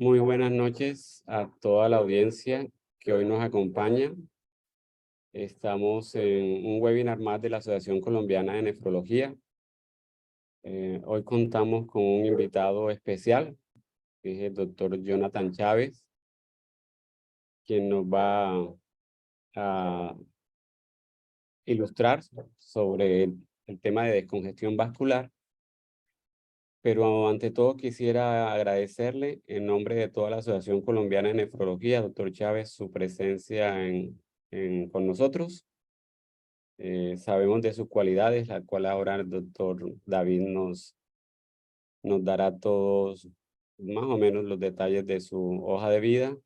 Muy buenas noches a toda la audiencia que hoy nos acompaña. Estamos en un webinar más de la Asociación Colombiana de Nefrología. Hoy contamos con un invitado especial, que es el doctor Jonathan Chávez, quien nos va a ilustrar sobre el tema de descongestión vascular. Pero ante todo quisiera agradecerle en nombre de toda la Asociación Colombiana de Nefrología, doctor Chávez, su presencia con nosotros. Sabemos de sus cualidades, la cual ahora el doctor David nos dará todos más o menos los detalles de su hoja de vida,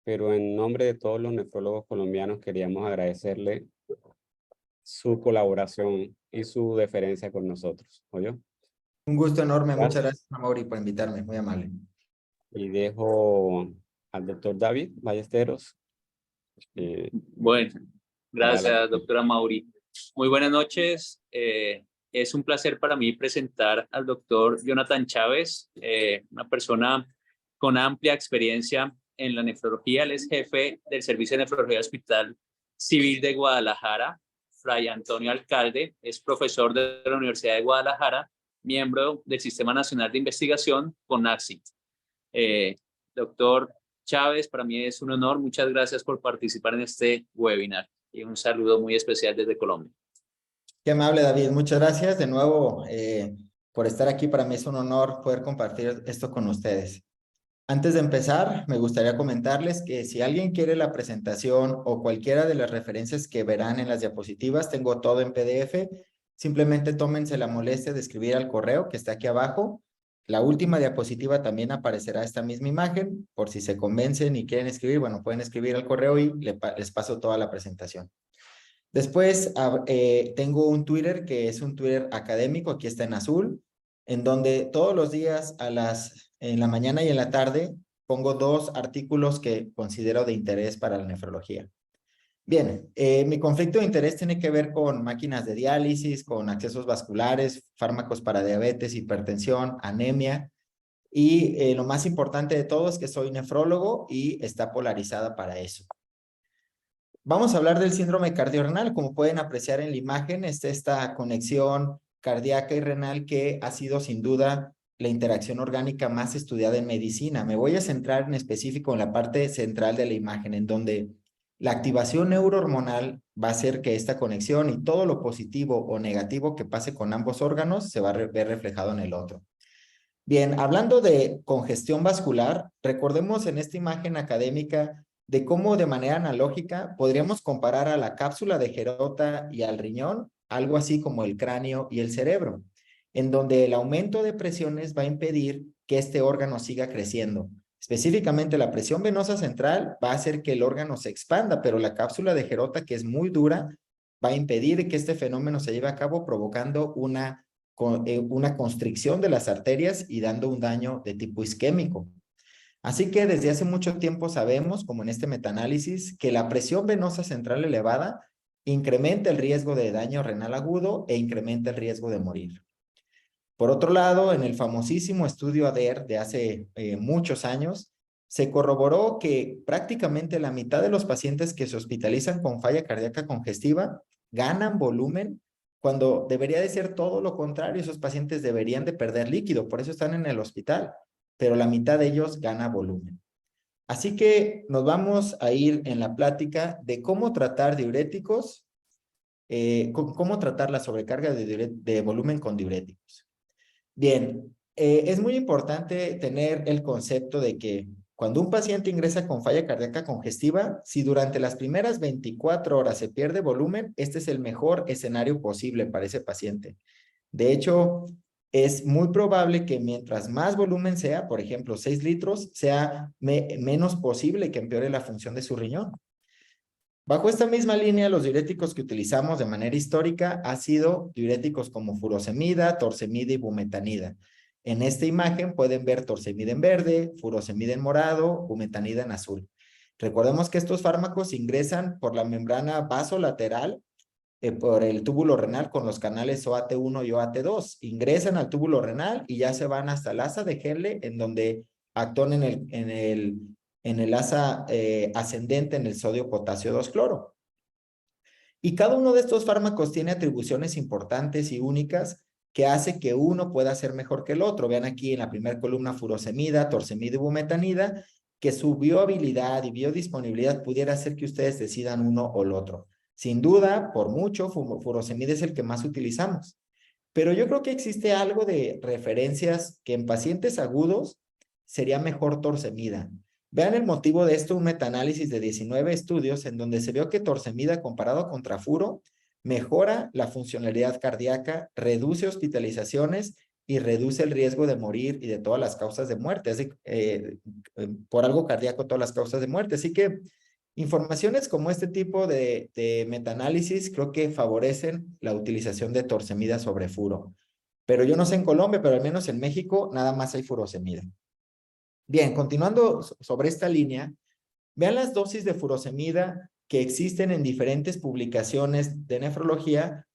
pero en nombre de todos los nefrólogos colombianos queríamos agradecerle su colaboración y su deferencia con nosotros. ¿Oyó? Un gusto enorme. Muchas Gracias. gracias, Mauri, por invitarme. Muy amable. Y dejo al doctor David Ballesteros. Bueno, Para la... gracias, doctora Mauri. Muy buenas noches. Es un placer para mí presentar al doctor Jonathan Chávez, una persona con amplia experiencia en la nefrología. Él es jefe del Servicio de Nefrología Hospital Civil de Guadalajara, Fray Antonio Alcalde. Es profesor de la Universidad de Guadalajara, miembro del Sistema Nacional de Investigación, CONACYT. Doctor Chávez, para mí es un honor. Muchas gracias por participar en este webinar y un saludo muy especial desde Colombia. Qué amable, David. Muchas gracias de nuevo por estar aquí. Para mí es un honor poder compartir esto con ustedes. Antes de empezar, me gustaría comentarles que si alguien quiere la presentación o cualquiera de las referencias que verán en las diapositivas, tengo todo en PDF. Simplemente tómense la molestia de escribir al correo que está aquí abajo. La última diapositiva también aparecerá esta misma imagen. Por si se convencen y quieren escribir, bueno, pueden escribir al correo y les paso toda la presentación. Después tengo un Twitter que es un Twitter académico, aquí está en azul, en donde todos los días en la mañana y en la tarde pongo 2 artículos que considero de interés para la nefrología. Bien, mi conflicto de interés tiene que ver con máquinas de diálisis, con accesos vasculares, fármacos para diabetes, hipertensión, anemia, y lo más importante de todo es que soy nefrólogo y está polarizada para eso. Vamos a hablar del síndrome cardiorrenal. Como pueden apreciar en la imagen, es esta conexión cardíaca y renal que ha sido sin duda la interacción orgánica más estudiada en medicina. Me voy a centrar en específico en la parte central de la imagen, en donde la activación neurohormonal va a hacer que esta conexión y todo lo positivo o negativo que pase con ambos órganos se va a ver reflejado en el otro. Bien, hablando de congestión vascular, recordemos en esta imagen académica de cómo de manera analógica podríamos comparar a la cápsula de Gerota y al riñón, algo así como el cráneo y el cerebro, en donde el aumento de presiones va a impedir que este órgano siga creciendo. Específicamente la presión venosa central va a hacer que el órgano se expanda, pero la cápsula de Gerota, que es muy dura, va a impedir que este fenómeno se lleve a cabo, provocando una constricción de las arterias y dando un daño de tipo isquémico. Así que desde hace mucho tiempo sabemos, como en este metaanálisis, que la presión venosa central elevada incrementa el riesgo de daño renal agudo e incrementa el riesgo de morir. Por otro lado, en el famosísimo estudio ADER de hace muchos años, se corroboró que prácticamente la mitad de los pacientes que se hospitalizan con falla cardíaca congestiva ganan volumen cuando debería de ser todo lo contrario. Esos pacientes deberían de perder líquido, por eso están en el hospital, pero la mitad de ellos gana volumen. Así que nos vamos a ir en la plática de cómo tratar diuréticos, cómo tratar la sobrecarga de volumen con diuréticos. Bien, es muy importante tener el concepto de que cuando un paciente ingresa con falla cardíaca congestiva, si durante las primeras 24 horas se pierde volumen, este es el mejor escenario posible para ese paciente. De hecho, es muy probable que mientras más volumen sea, por ejemplo, 6 litros, sea menos posible que empeore la función de su riñón. Bajo esta misma línea, los diuréticos que utilizamos de manera histórica han sido diuréticos como furosemida, torsemida y bumetanida. En esta imagen pueden ver torsemida en verde, furosemida en morado, bumetanida en azul. Recordemos que estos fármacos ingresan por la membrana vasolateral, por el túbulo renal con los canales OAT1 y OAT2. Ingresan al túbulo renal y ya se van hasta el asa de Henle, en donde actúan en el asa ascendente en el sodio potasio 2-cloro. Y cada uno de estos fármacos tiene atribuciones importantes y únicas que hace que uno pueda ser mejor que el otro. Vean aquí en la primera columna furosemida, torsemida y bumetanida, que su biohabilidad y biodisponibilidad pudiera hacer que ustedes decidan uno o el otro. Sin duda, por mucho, furosemida es el que más utilizamos. Pero yo creo que existe algo de referencias que en pacientes agudos sería mejor torsemida. Vean el motivo de esto, un metaanálisis de 19 estudios en donde se vio que torsemida comparado contra furo mejora la funcionalidad cardíaca, reduce hospitalizaciones y reduce el riesgo de morir y de todas las causas de muerte, por algo cardíaco todas las causas de muerte. Así que informaciones como este tipo de metaanálisis creo que favorecen la utilización de torsemida sobre furo. Pero yo no sé en Colombia, pero al menos en México nada más hay furosemida. Bien, continuando sobre esta línea, vean las dosis de furosemida que existen en diferentes publicaciones de nefrología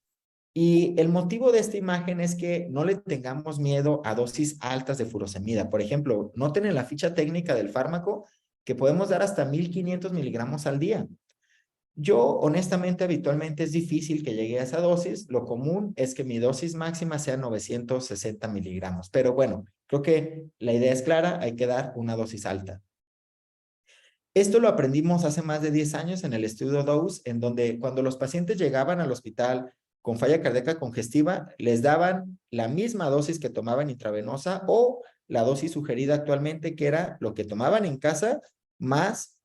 y el motivo de esta imagen es que no le tengamos miedo a dosis altas de furosemida. Por ejemplo, noten en la ficha técnica del fármaco que podemos dar hasta 1500 miligramos al día. Yo, honestamente, habitualmente es difícil que llegue a esa dosis. Lo común es que mi dosis máxima sea 960 miligramos. Pero bueno, creo que la idea es clara, hay que dar una dosis alta. Esto lo aprendimos hace más de 10 años en el estudio DOSE, en donde cuando los pacientes llegaban al hospital con falla cardíaca congestiva, les daban la misma dosis que tomaban intravenosa o la dosis sugerida actualmente, que era lo que tomaban en casa más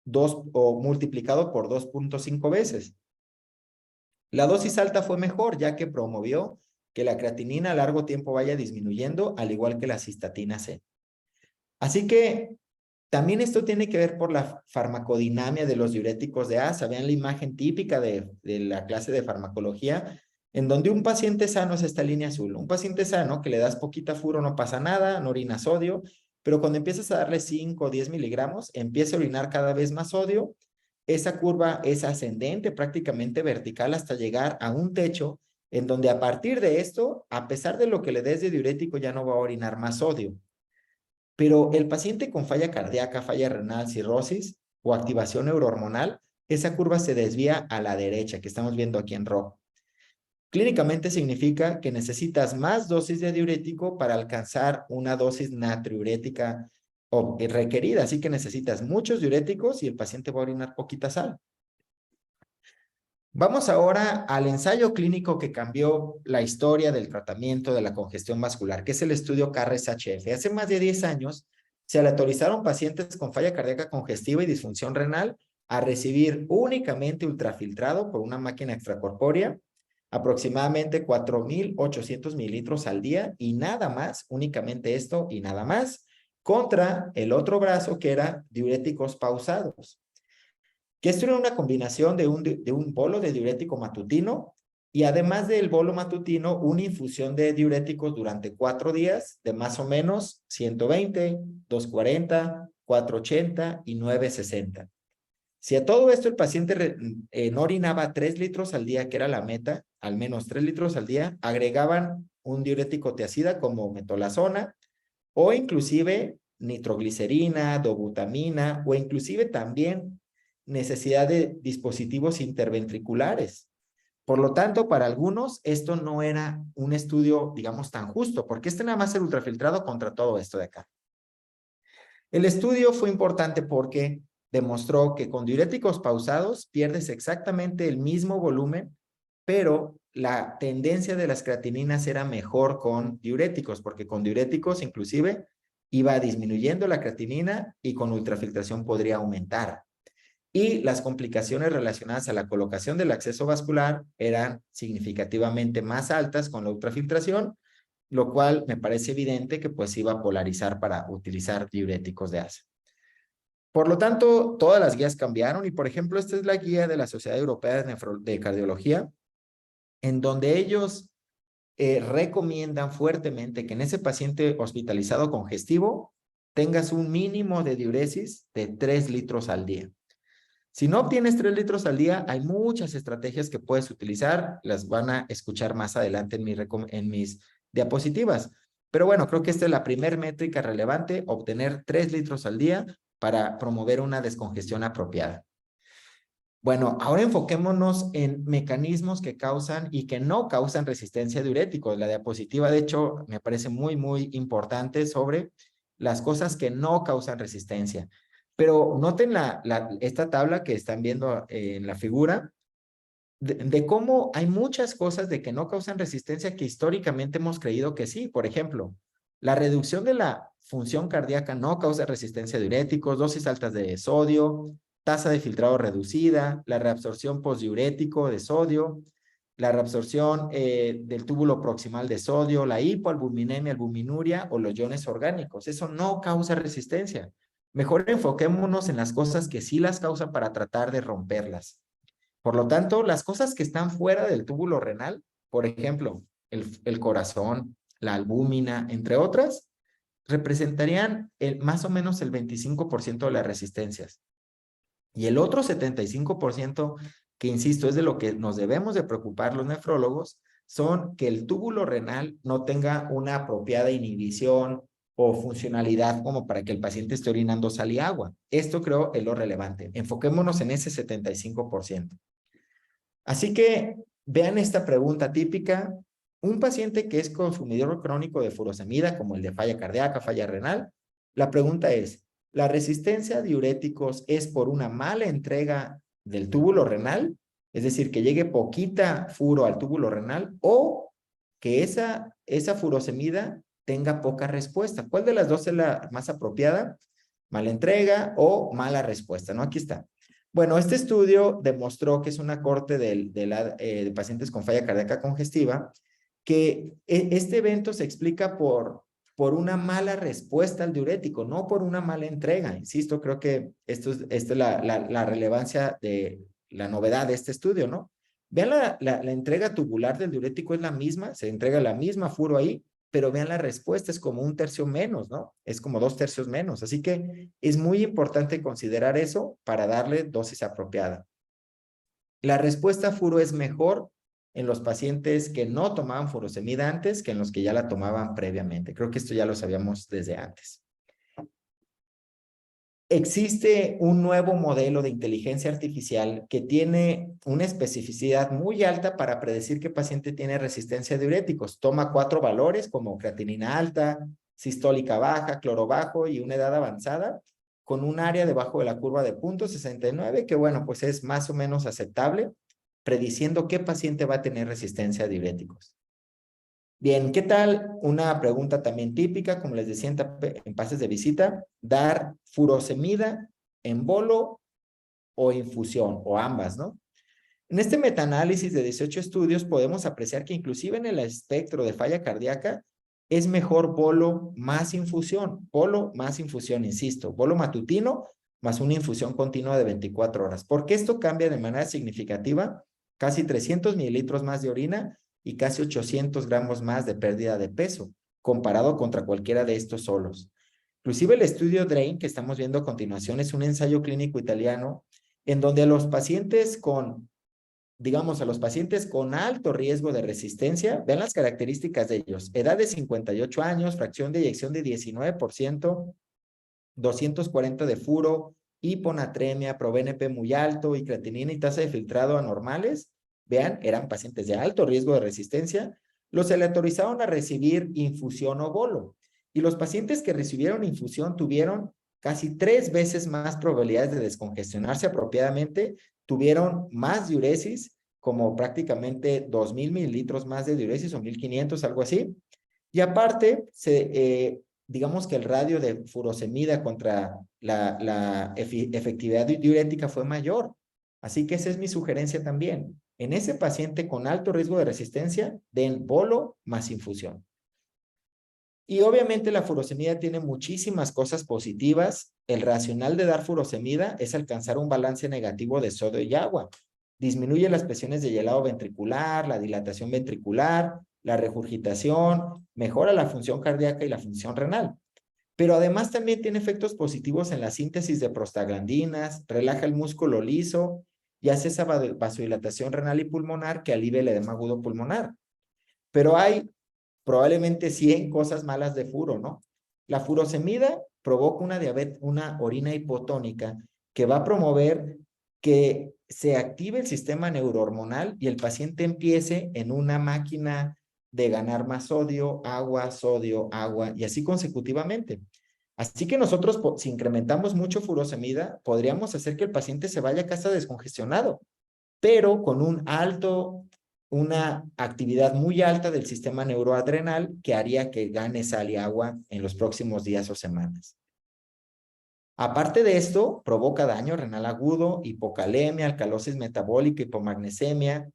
2 o multiplicado por 2.5 veces. La dosis alta fue mejor, ya que promovió que la creatinina a largo tiempo vaya disminuyendo, al igual que la cistatina C. Así que también esto tiene que ver por la farmacodinamia de los diuréticos de asa. Vean la imagen típica de la clase de farmacología, en donde un paciente sano es esta línea azul. Un paciente sano que le das poquita furo no pasa nada, no orina sodio, pero cuando empiezas a darle 5 o 10 miligramos, empieza a orinar cada vez más sodio. Esa curva es ascendente, prácticamente vertical, hasta llegar a un techo, en donde a partir de esto, a pesar de lo que le des de diurético, ya no va a orinar más sodio. Pero el paciente con falla cardíaca, falla renal, cirrosis o activación neurohormonal, esa curva se desvía a la derecha, que estamos viendo aquí en rojo. Clínicamente significa que necesitas más dosis de diurético para alcanzar una dosis natriurética requerida. Así que necesitas muchos diuréticos y el paciente va a orinar poquita sal. Vamos ahora al ensayo clínico que cambió la historia del tratamiento de la congestión vascular, que es el estudio CARRES-HF. Hace más de 10 años se aleatorizaron pacientes con falla cardíaca congestiva y disfunción renal a recibir únicamente ultrafiltrado por una máquina extracorpórea, aproximadamente 4,800 mililitros al día y nada más, únicamente esto y nada más, contra el otro brazo que era diuréticos pausados. Que esto era una combinación de un bolo de diurético matutino y además del bolo matutino, una infusión de diuréticos durante 4 días de más o menos 120, 240, 480 y 960. Si a todo esto el paciente no orinaba 3 litros al día, que era la meta, al menos 3 litros al día, agregaban un diurético tiazida como metolazona o inclusive nitroglicerina, dobutamina o inclusive también necesidad de dispositivos interventriculares. Por lo tanto, para algunos esto no era un estudio, digamos, tan justo, porque este nada más era ultrafiltrado contra todo esto de acá. El estudio fue importante porque demostró que con diuréticos pausados pierdes exactamente el mismo volumen, pero la tendencia de las creatininas era mejor con diuréticos, porque con diuréticos inclusive iba disminuyendo la creatinina y con ultrafiltración podría aumentar. Y las complicaciones relacionadas a la colocación del acceso vascular eran significativamente más altas con la ultrafiltración, lo cual me parece evidente que pues iba a polarizar para utilizar diuréticos de asa. Por lo tanto, todas las guías cambiaron y, por ejemplo, esta es la guía de la Sociedad Europea de Cardiología, en donde ellos recomiendan fuertemente que en ese paciente hospitalizado congestivo tengas un mínimo de diuresis de 3 litros al día. Si no obtienes 3 litros al día, hay muchas estrategias que puedes utilizar, las van a escuchar más adelante en mis diapositivas. Pero bueno, creo que esta es la primera métrica relevante, obtener 3 litros al día para promover una descongestión apropiada. Bueno, ahora enfoquémonos en mecanismos que causan y que no causan resistencia a diuréticos. La diapositiva, de hecho, me parece muy, muy importante sobre las cosas que no causan resistencia. Pero noten esta tabla que están viendo en la figura, de cómo hay muchas cosas de que no causan resistencia que históricamente hemos creído que sí. Por ejemplo, la reducción de la función cardíaca no causa resistencia a diuréticos, dosis altas de sodio, tasa de filtrado reducida, la reabsorción postdiurético de sodio, la reabsorción del túbulo proximal de sodio, la hipoalbuminemia, albuminuria o los iones orgánicos. Eso no causa resistencia. Mejor enfoquémonos en las cosas que sí las causan para tratar de romperlas. Por lo tanto, las cosas que están fuera del túbulo renal, por ejemplo, el corazón, la albúmina, entre otras, representarían más o menos el 25% de las resistencias. Y el otro 75%, que insisto, es de lo que nos debemos de preocupar los nefrólogos, son que el túbulo renal no tenga una apropiada inhibición o funcionalidad como para que el paciente esté orinando sal y agua. Esto creo es lo relevante. Enfoquémonos en ese 75%. Así que vean esta pregunta típica. Un paciente que es consumidor crónico de furosemida, como el de falla cardíaca, falla renal, la pregunta es, ¿la resistencia a diuréticos es por una mala entrega del túbulo renal? Es decir, que llegue poquita furo al túbulo renal o que esa furosemida tenga poca respuesta. ¿Cuál de las dos es la más apropiada? Mala entrega o mala respuesta, ¿no? Aquí está. Bueno, este estudio demostró que es una corte de pacientes con falla cardíaca congestiva, que este evento se explica por una mala respuesta al diurético, no por una mala entrega. Insisto, creo que esta es la relevancia de la novedad de este estudio, ¿no? Vean la entrega tubular del diurético es la misma, se entrega la misma furo ahí, pero vean la respuesta, es como 1/3 menos, ¿no? Es como 2/3 menos. Así que es muy importante considerar eso para darle dosis apropiada. La respuesta a furo es mejor en los pacientes que no tomaban furosemida antes que en los que ya la tomaban previamente. Creo que esto ya lo sabíamos desde antes. Existe un nuevo modelo de inteligencia artificial que tiene una especificidad muy alta para predecir qué paciente tiene resistencia a diuréticos. Toma 4 valores como creatinina alta, sistólica baja, cloro bajo y una edad avanzada, con un área debajo de la curva de 0.69, que bueno, pues es más o menos aceptable, prediciendo qué paciente va a tener resistencia a diuréticos. Bien, ¿qué tal? Una pregunta también típica, como les decía en pases de visita, dar furosemida en bolo o infusión, o ambas, ¿no? En este metaanálisis de 18 estudios podemos apreciar que inclusive en el espectro de falla cardíaca es mejor bolo más infusión, insisto, bolo matutino más una infusión continua de 24 horas. ¿Por qué esto cambia de manera significativa? Casi 300 mililitros más de orina y casi 800 gramos más de pérdida de peso, comparado contra cualquiera de estos solos. Inclusive el estudio DRAIN, que estamos viendo a continuación, es un ensayo clínico italiano en donde a los pacientes con, digamos, a los pacientes con alto riesgo de resistencia, vean las características de ellos. Edad de 58 años, fracción de eyección de 19%, 240 de furo, hiponatremia, ProBNP muy alto y creatinina y tasa de filtrado anormales. Vean, eran pacientes de alto riesgo de resistencia. Los aleatorizaron a recibir infusión o bolo. Y los pacientes que recibieron infusión tuvieron casi 3 veces más probabilidades de descongestionarse apropiadamente, tuvieron más diuresis, como prácticamente 2,000 mililitros más de diuresis o 1,500, algo así. Y aparte, digamos que el radio de furosemida contra la efectividad diurética fue mayor. Así que esa es mi sugerencia también. En ese paciente con alto riesgo de resistencia, den bolo más infusión. Y obviamente la furosemida tiene muchísimas cosas positivas. El racional de dar furosemida es alcanzar un balance negativo de sodio y agua. Disminuye las presiones de hielado ventricular, la dilatación ventricular, la regurgitación, mejora la función cardíaca y la función renal. Pero además también tiene efectos positivos en la síntesis de prostaglandinas, relaja el músculo liso y hace esa vasodilatación renal y pulmonar que alivia el edema agudo pulmonar. Pero hay probablemente 100 cosas malas de furo, ¿no? La furosemida provoca una orina hipotónica que va a promover que se active el sistema neurohormonal y el paciente empiece en una máquina de ganar más sodio, agua, y así consecutivamente. Así que nosotros, si incrementamos mucho furosemida, podríamos hacer que el paciente se vaya a casa descongestionado, pero con una actividad muy alta del sistema neuroadrenal que haría que gane sal y agua en los próximos días o semanas. Aparte de esto, provoca daño renal agudo, hipocalemia, alcalosis metabólica, hipomagnesemia.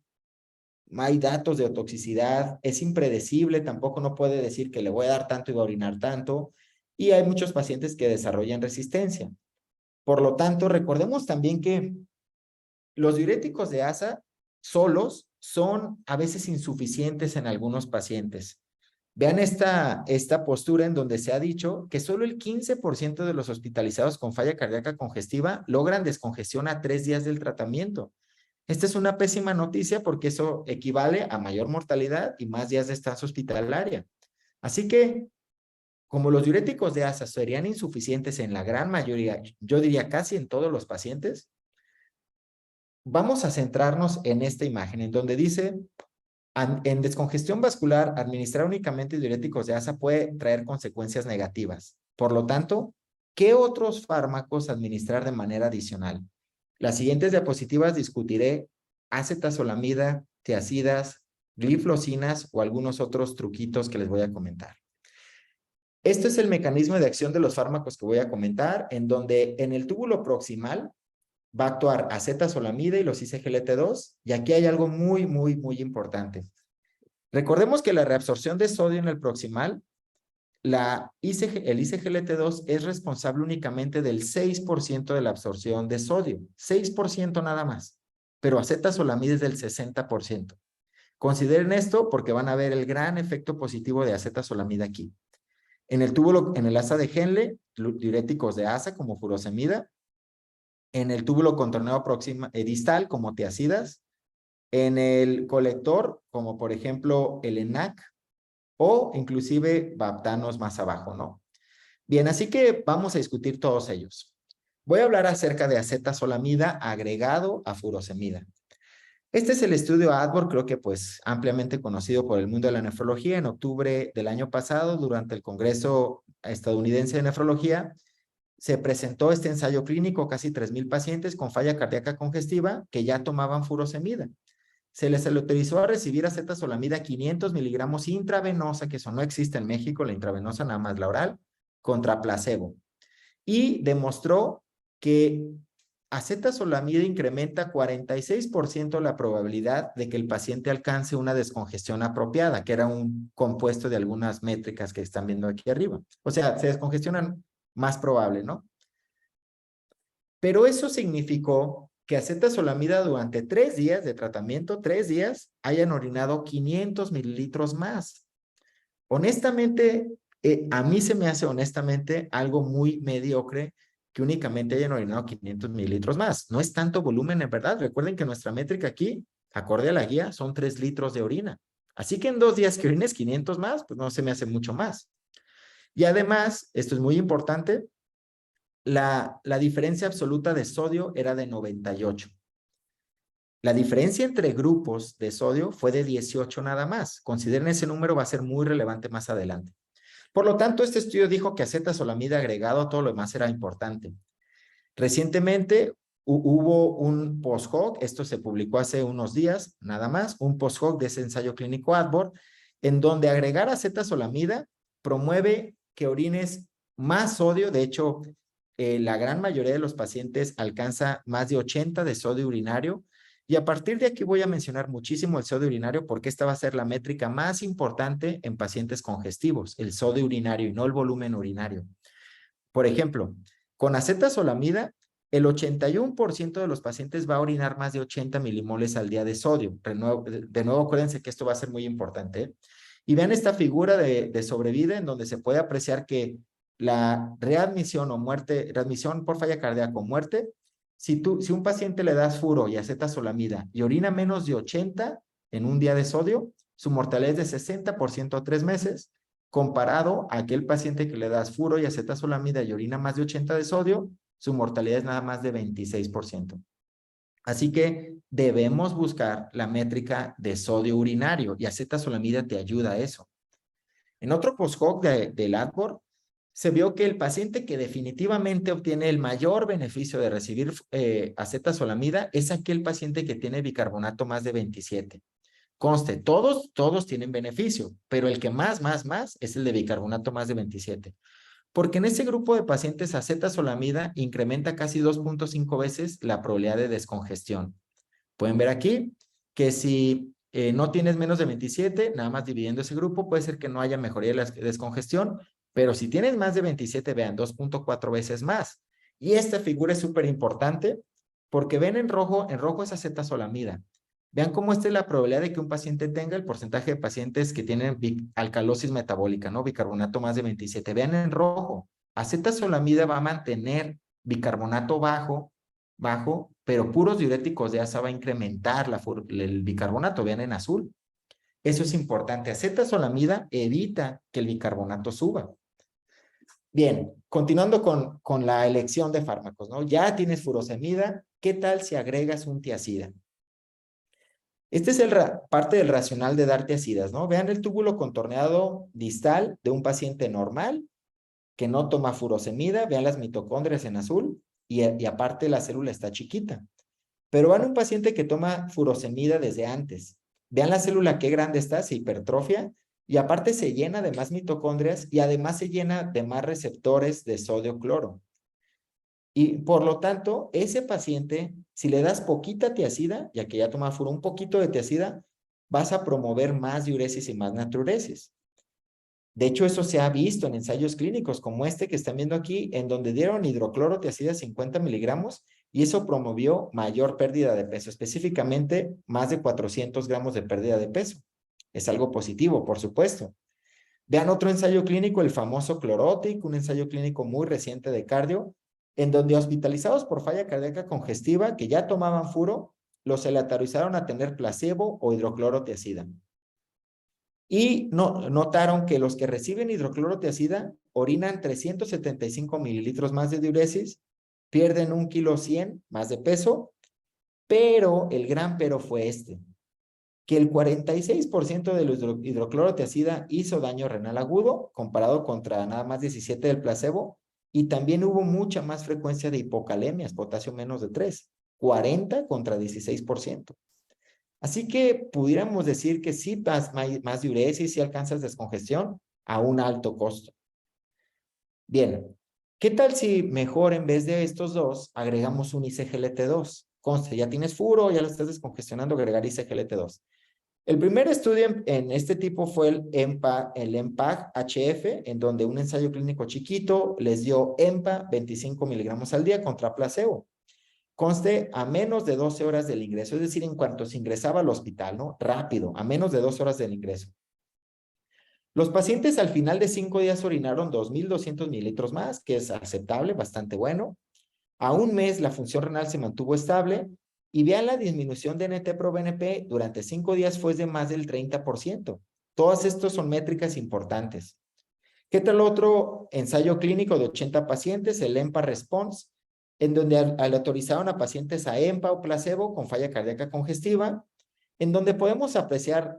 Hay datos de otoxicidad, es impredecible, tampoco no puede decir que le voy a dar tanto y va a orinar tanto, y hay muchos pacientes que desarrollan resistencia. Por lo tanto, recordemos también que los diuréticos de asa solos son a veces insuficientes en algunos pacientes. Vean esta postura en donde se ha dicho que solo el 15% de los hospitalizados con falla cardíaca congestiva logran descongestión a 3 días del tratamiento. Esta es una pésima noticia porque eso equivale a mayor mortalidad y más días de estancia hospitalaria. Así que, como los diuréticos de asa serían insuficientes en la gran mayoría, yo diría casi en todos los pacientes, vamos a centrarnos en esta imagen, en donde dice, en descongestión vascular, administrar únicamente diuréticos de asa puede traer consecuencias negativas. Por lo tanto, ¿qué otros fármacos administrar de manera adicional? Las siguientes diapositivas discutiré acetazolamida, tiazidas, gliflocinas o algunos otros truquitos que les voy a comentar. Este es el mecanismo de acción de los fármacos que voy a comentar, en donde en el túbulo proximal va a actuar acetazolamida y los ISGLT2, y aquí hay algo muy importante. Recordemos que la reabsorción de sodio en el proximal, el ISGLT2 es responsable únicamente del 6% de la absorción de sodio, 6% nada más, pero acetazolamida es del 60%. Consideren esto porque van a ver el gran efecto positivo de acetazolamida aquí. En el asa de Henle, diuréticos de asa como furosemida, en el túbulo contorneado distal como tiazidas, en el colector como por ejemplo el ENaC o inclusive baptanos más abajo, ¿no? Bien, así que vamos a discutir todos ellos. Voy a hablar acerca de acetazolamida agregado a furosemida. Este es el estudio ADBOR, creo que pues ampliamente conocido por el mundo de la nefrología. En octubre del año pasado, durante el Congreso Estadounidense de Nefrología, se presentó este ensayo clínico, casi 3,000 pacientes con falla cardíaca congestiva que ya tomaban furosemida. Se les autorizó a recibir acetazolamida 500 miligramos intravenosa, que eso no existe en México, la intravenosa nada más la oral, contra placebo. Y demostró que acetazolamida incrementa 46% la probabilidad de que el paciente alcance una descongestión apropiada, que era un compuesto de algunas métricas que están viendo aquí arriba. O sea, se descongestionan más probable, ¿no? Pero eso significó que acetazolamida durante 3 días de tratamiento, 3 días, hayan orinado 500 mililitros más. Honestamente, a mí se me hace honestamente algo muy mediocre que únicamente hayan orinado 500 mililitros más. No es tanto volumen en verdad. Recuerden que nuestra métrica aquí, acorde a la guía, son 3 litros de orina. Así que en 2 días que orines 500 más, pues no se me hace mucho más. Y además, esto es muy importante, la diferencia absoluta de sodio era de 98. La diferencia entre grupos de sodio fue de 18 nada más. Consideren ese número, va a ser muy relevante más adelante. Por lo tanto, este estudio dijo que acetazolamida agregado a todo lo demás era importante. Recientemente hubo un post-hoc, esto se publicó hace unos días, nada más, un post-hoc de ese ensayo clínico ADBOR, en donde agregar acetazolamida promueve que orines más sodio. De hecho, la gran mayoría de los pacientes alcanza más de 80 de sodio urinario. Y a partir de aquí voy a mencionar muchísimo el sodio urinario porque esta va a ser la métrica más importante en pacientes congestivos, el sodio urinario y no el volumen urinario. Por ejemplo, con acetazolamida, el 81% de los pacientes va a orinar más de 80 milimoles al día de sodio. De nuevo, acuérdense que esto va a ser muy importante, ¿eh? Y vean esta figura de sobrevida en donde se puede apreciar que la readmisión o muerte, readmisión por falla cardíaca o muerte, si un paciente le das furo y acetazolamida y orina menos de 80 en un día de sodio, su mortalidad es de 60% a 3 meses, comparado a aquel paciente que le das furo y acetazolamida y orina más de 80 de sodio, su mortalidad es nada más de 26%. Así que debemos buscar la métrica de sodio urinario y acetazolamida te ayuda a eso. En otro post-hoc del ADVOR, se vio que el paciente que definitivamente obtiene el mayor beneficio de recibir acetazolamida es aquel paciente que tiene bicarbonato más de 27. Conste, todos tienen beneficio, pero el que más es el de bicarbonato más de 27. Porque en ese grupo de pacientes acetazolamida incrementa casi 2.5 veces la probabilidad de descongestión. Pueden ver aquí que si no tienes menos de 27, nada más dividiendo ese grupo, puede ser que no haya mejoría de la descongestión, pero si tienes más de 27, vean, 2.4 veces más. Y esta figura es súper importante porque ven en rojo es acetazolamida. Vean cómo esta es la probabilidad de que un paciente tenga el porcentaje de pacientes que tienen alcalosis metabólica, ¿no? Bicarbonato más de 27. Vean en rojo, acetazolamida va a mantener bicarbonato bajo, pero puros diuréticos de ASA va a incrementar el bicarbonato, vean en azul. Eso es importante. Acetazolamida evita que el bicarbonato suba. Bien, continuando con la elección de fármacos, ¿no? Ya tienes furosemida, ¿qué tal si agregas un tiazida? Este es parte del racional de dar tiazidas, ¿no? Vean el túbulo contorneado distal de un paciente normal que no toma furosemida, vean las mitocondrias en azul y aparte la célula está chiquita. Pero vean un paciente que toma furosemida desde antes. Vean la célula qué grande está, se hipertrofia y aparte se llena de más mitocondrias y además se llena de más receptores de sodio-cloro. Y por lo tanto, ese paciente, si le das poquita tiazida, ya que ya toma furo, un poquito de tiazida, vas a promover más diuresis y más natriuresis. De hecho, eso se ha visto en ensayos clínicos como este que están viendo aquí, en donde dieron hidroclorotiazida 50 miligramos y eso promovió mayor pérdida de peso, específicamente más de 400 gramos de pérdida de peso. Es algo positivo, por supuesto. Vean otro ensayo clínico, el famoso Clorotic, un ensayo clínico muy reciente de cardio, en donde hospitalizados por falla cardíaca congestiva que ya tomaban furo, los aleatorizaron a tener placebo o hidroclorotiazida. Y notaron que los que reciben hidroclorotiazida orinan 375 mililitros más de diuresis, pierden 1,1 kg más de peso, pero el gran pero fue este, que el 46% de los hidroclorotiazida hizo daño renal agudo, comparado contra nada más 17 del placebo, y también hubo mucha más frecuencia de hipocalemias, potasio menos de 3, 40 contra 16%. Así que pudiéramos decir que sí das más diuresis, sí alcanzas descongestión a un alto costo. Bien, ¿qué tal si mejor en vez de estos dos agregamos un ICGLT2? Conste, ya tienes furo, ya lo estás descongestionando, agregar ICGLT2. El primer estudio en este tipo fue el EMPAG-HF, en donde un ensayo clínico chiquito les dio EMPA 25 miligramos al día contra placebo. Conste, a menos de 12 horas del ingreso, es decir, en cuanto se ingresaba al hospital, ¿no? Rápido, a menos de 12 horas del ingreso. Los pacientes al final de 5 días orinaron 2.200 mililitros más, que es aceptable, bastante bueno. A un mes la función renal se mantuvo estable y vean la disminución de NT-proBNP durante 5 días fue de más del 30%. Todas estas son métricas importantes. ¿Qué tal otro ensayo clínico de 80 pacientes, el EMPA Response, en donde aleatorizaron a pacientes a EMPA o placebo con falla cardíaca congestiva, en donde podemos apreciar,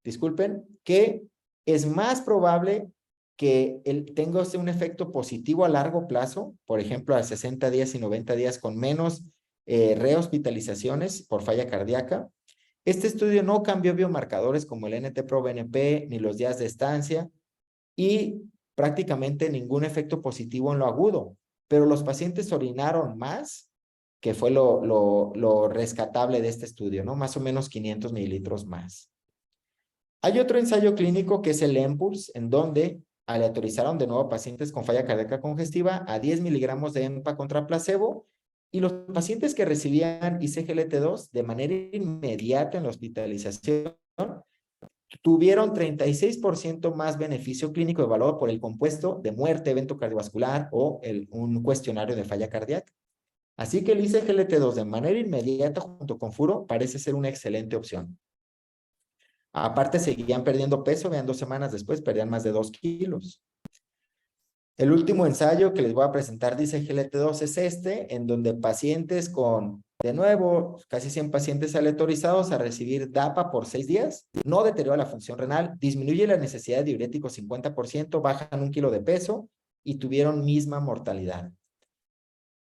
disculpen, que es más probable que tenga un efecto positivo a largo plazo, por ejemplo, a 60 días y 90 días con menos rehospitalizaciones por falla cardíaca. Este estudio no cambió biomarcadores como el NT-proBNP ni los días de estancia y prácticamente ningún efecto positivo en lo agudo, pero los pacientes orinaron más, que fue lo rescatable de este estudio, ¿no? Más o menos 500 mililitros más. Hay otro ensayo clínico que es el EMPULSE, en donde aleatorizaron de nuevo pacientes con falla cardíaca congestiva a 10 miligramos de EMPA contra placebo y los pacientes que recibían ICGLT2 de manera inmediata en la hospitalización tuvieron 36% más beneficio clínico evaluado por el compuesto de muerte, evento cardiovascular o un cuestionario de falla cardíaca. Así que el ICGLT2 de manera inmediata junto con furo parece ser una excelente opción. Aparte, seguían perdiendo peso, vean, 2 semanas después perdían más de 2 kilos. El último ensayo que les voy a presentar, dice GLT2, es este, en donde pacientes con, de nuevo, casi 100 pacientes aleatorizados a recibir DAPA por 6 días, no deteriora la función renal, disminuye la necesidad de diuréticos 50%, bajan 1 kilo de peso y tuvieron misma mortalidad.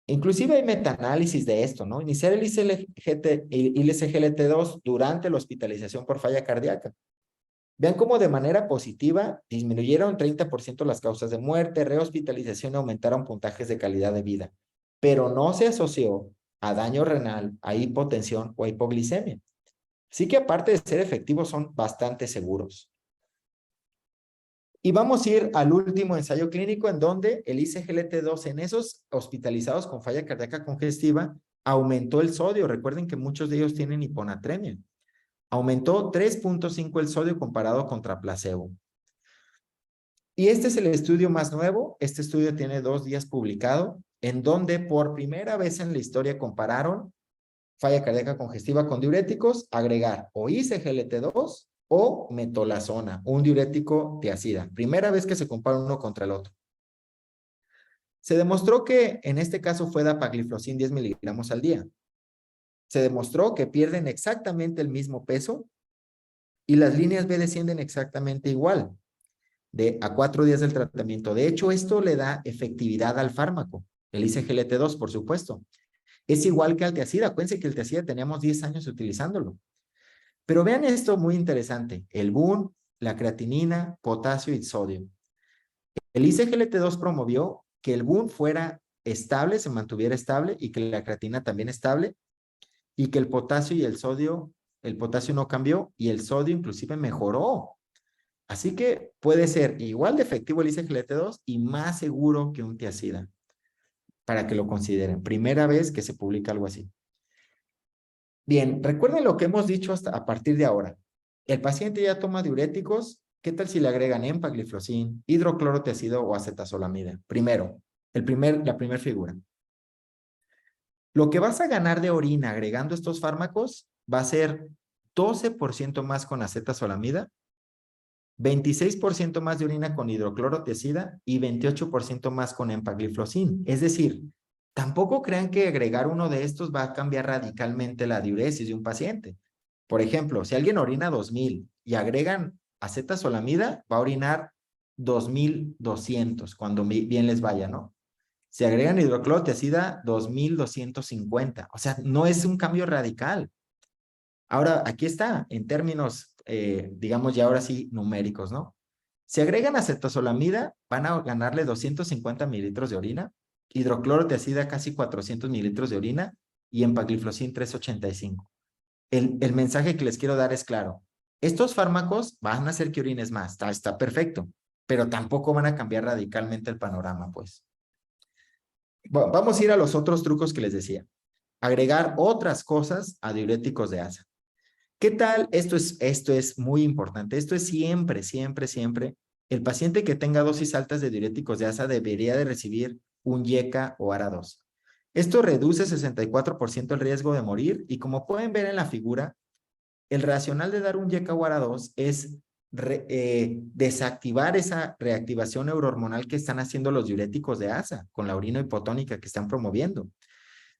Inclusive hay metaanálisis de esto, ¿no? Iniciar el ISGLT2 durante la hospitalización por falla cardíaca. Vean cómo de manera positiva disminuyeron 30% las causas de muerte, rehospitalización y aumentaron puntajes de calidad de vida, pero no se asoció a daño renal, a hipotensión o a hipoglicemia. Así que aparte de ser efectivos, son bastante seguros. Y vamos a ir al último ensayo clínico en donde el ISGLT2 en esos hospitalizados con falla cardíaca congestiva aumentó el sodio. Recuerden que muchos de ellos tienen hiponatremia. Aumentó 3.5 el sodio comparado contra placebo. Y este es el estudio más nuevo. Este estudio tiene 2 días publicado, en donde por primera vez en la historia compararon falla cardíaca congestiva con diuréticos, agregar o ISGLT2 o metolazona, un diurético tiazida. Primera vez que se compara uno contra el otro. Se demostró que en este caso fue dapagliflozin 10 miligramos al día. Se demostró que pierden exactamente el mismo peso y las líneas B descienden exactamente igual a 4 días del tratamiento. De hecho, esto le da efectividad al fármaco, el ISGLT2, por supuesto. Es igual que al tiazida. Acuérdense que el tiazida teníamos 10 años utilizándolo. Pero vean esto muy interesante. El BUN, la creatinina, potasio y sodio. El ISGLT2 promovió que el BUN fuera estable, se mantuviera estable y que la creatinina también estable y que el potasio y el sodio, el potasio no cambió y el sodio inclusive mejoró. Así que puede ser igual de efectivo el ISGLT2 y más seguro que un tiazida. Para que lo consideren. Primera vez que se publica algo así. Bien, recuerden lo que hemos dicho hasta a partir de ahora. El paciente ya toma diuréticos. ¿Qué tal si le agregan empagliflozin, hidroclorotiazida o acetazolamida? Primero, la primera figura. Lo que vas a ganar de orina agregando estos fármacos va a ser 12% más con acetazolamida, 26% más de orina con hidroclorotiazida y 28% más con empagliflozin. Es decir, tampoco crean que agregar uno de estos va a cambiar radicalmente la diuresis de un paciente. Por ejemplo, si alguien orina 2000 y agregan acetazolamida, va a orinar 2200 cuando bien les vaya, ¿no? Si agregan hidroclorotiazida, 2250. O sea, no es un cambio radical. Ahora, aquí está, en términos, digamos ya ahora sí, numéricos, ¿no? Si agregan acetazolamida, van a ganarle 250 mililitros de orina, hidroclorotiazida casi 400 mililitros de orina y empagliflozin 385. El mensaje que les quiero dar es claro. Estos fármacos van a hacer que orines más, está perfecto, pero tampoco van a cambiar radicalmente el panorama, pues. Bueno, vamos a ir a los otros trucos que les decía. Agregar otras cosas a diuréticos de ASA. ¿Qué tal? Esto es muy importante. Esto es siempre, siempre, siempre. El paciente que tenga dosis altas de diuréticos de ASA debería de recibir un YECA o ARA2. Esto reduce 64% el riesgo de morir y como pueden ver en la figura, el racional de dar un YECA o ARA2 es desactivar esa reactivación neurohormonal que están haciendo los diuréticos de ASA con la orina hipotónica que están promoviendo.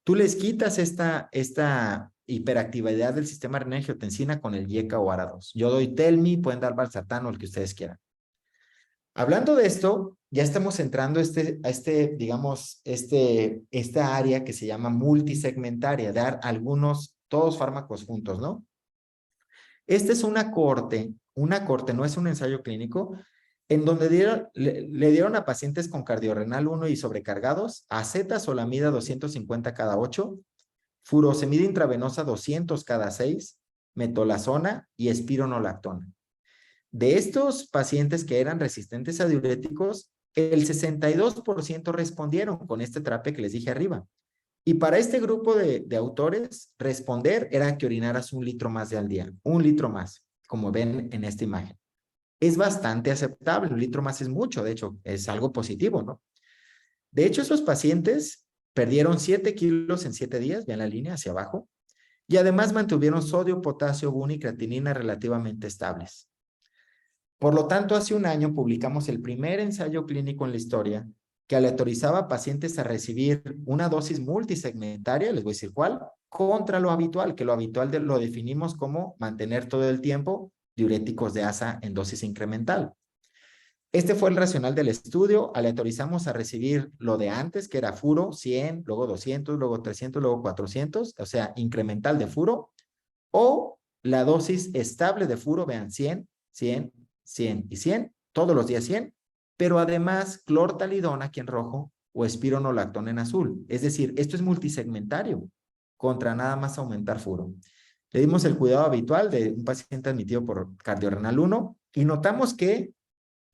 Tú les quitas esta hiperactividad del sistema renina-angiotensina con el YECA o ARA2. Yo doy Telmi, pueden dar valsartán o el que ustedes quieran. Hablando de esto, ya estamos entrando a esta área que se llama multisegmentaria, dar todos fármacos juntos, ¿no? Esta es una corte, no es un ensayo clínico, en donde le dieron a pacientes con cardiorrenal 1 y sobrecargados acetazolamida 250 cada 8, furosemida intravenosa 200 cada 6, metolazona y espironolactona. De estos pacientes que eran resistentes a diuréticos, el 62% respondieron con esta terapia que les dije arriba. Y para este grupo de autores, responder era que orinaras 1 litro más al día, 1 litro más, como ven en esta imagen. Es bastante aceptable, 1 litro más es mucho, de hecho, es algo positivo, ¿no? De hecho, esos pacientes perdieron 7 kilos en 7 días, vean la línea hacia abajo, y además mantuvieron sodio, potasio, buna y creatinina relativamente estables. Por lo tanto, hace un año publicamos el primer ensayo clínico en la historia que aleatorizaba a pacientes a recibir una dosis multisegmentaria, les voy a decir cuál, contra lo habitual, que lo habitual lo definimos como mantener todo el tiempo diuréticos de asa en dosis incremental. Este fue el racional del estudio. Aleatorizamos a recibir lo de antes, que era furo, 100, luego 200, luego 300, luego 400, o sea, incremental de furo, o la dosis estable de furo, vean, 100, 100, 100 y 100, todos los días 100, pero además clortalidona aquí en rojo o espironolactona en azul. Es decir, esto es multisegmentario contra nada más aumentar furo. Le dimos el cuidado habitual de un paciente admitido por cardiorrenal 1 y notamos que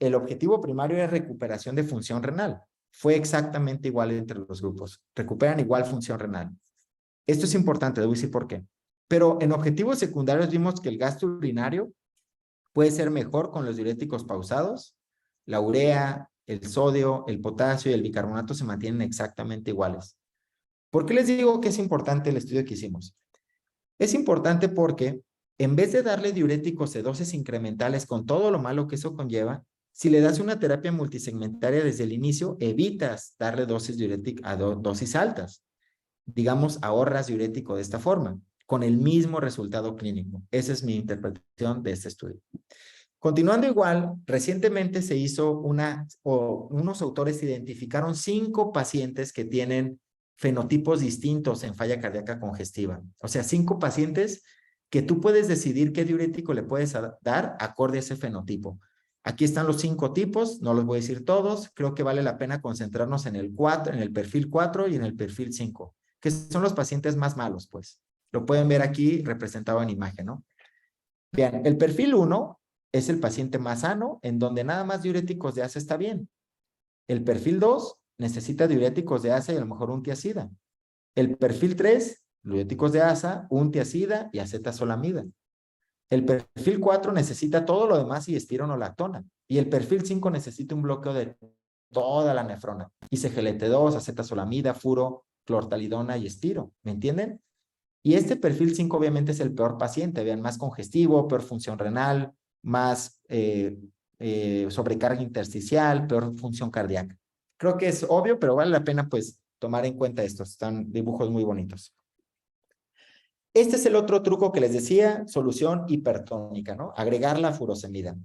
el objetivo primario era recuperación de función renal. Fue exactamente igual entre los grupos. Recuperan igual función renal. Esto es importante, debo decir por qué. Pero en objetivos secundarios vimos que el gasto urinario puede ser mejor con los diuréticos pausados. La urea, el sodio, el potasio y el bicarbonato se mantienen exactamente iguales. ¿Por qué les digo que es importante el estudio que hicimos? Es importante porque en vez de darle diuréticos de dosis incrementales con todo lo malo que eso conlleva, si le das una terapia multisegmentaria desde el inicio, evitas darle dosis diuréticas a dosis altas. Digamos, ahorras diurético de esta forma, con el mismo resultado clínico. Esa es mi interpretación de este estudio. Continuando igual, recientemente se hizo unos autores identificaron 5 pacientes que tienen fenotipos distintos en falla cardíaca congestiva. O sea, 5 pacientes que tú puedes decidir qué diurético le puedes dar acorde a ese fenotipo. Aquí están los 5 tipos, no los voy a decir todos, creo que vale la pena concentrarnos en el perfil 4 y en el perfil 5, que son los pacientes más malos, pues. Lo pueden ver aquí representado en imagen, ¿no? Bien, el perfil 1 es el paciente más sano, en donde nada más diuréticos de asa está bien. El perfil 2 necesita diuréticos de asa y a lo mejor un tiazida. El perfil 3, diuréticos de asa, un tiazida y acetazolamida. El perfil 4 necesita todo lo demás y espironolactona. Y el perfil 5 necesita un bloqueo de toda la nefrona. ISGLT2, acetazolamida, furo, clortalidona y estiro. ¿Me entienden? Y este perfil 5 obviamente es el peor paciente. Vean, más congestivo, peor función renal, más sobrecarga intersticial, peor función cardíaca. Creo que es obvio, pero vale la pena pues tomar en cuenta estos. Están dibujos muy bonitos. Este es el otro truco que les decía, solución hipertónica, ¿no? Agregar la furosemida.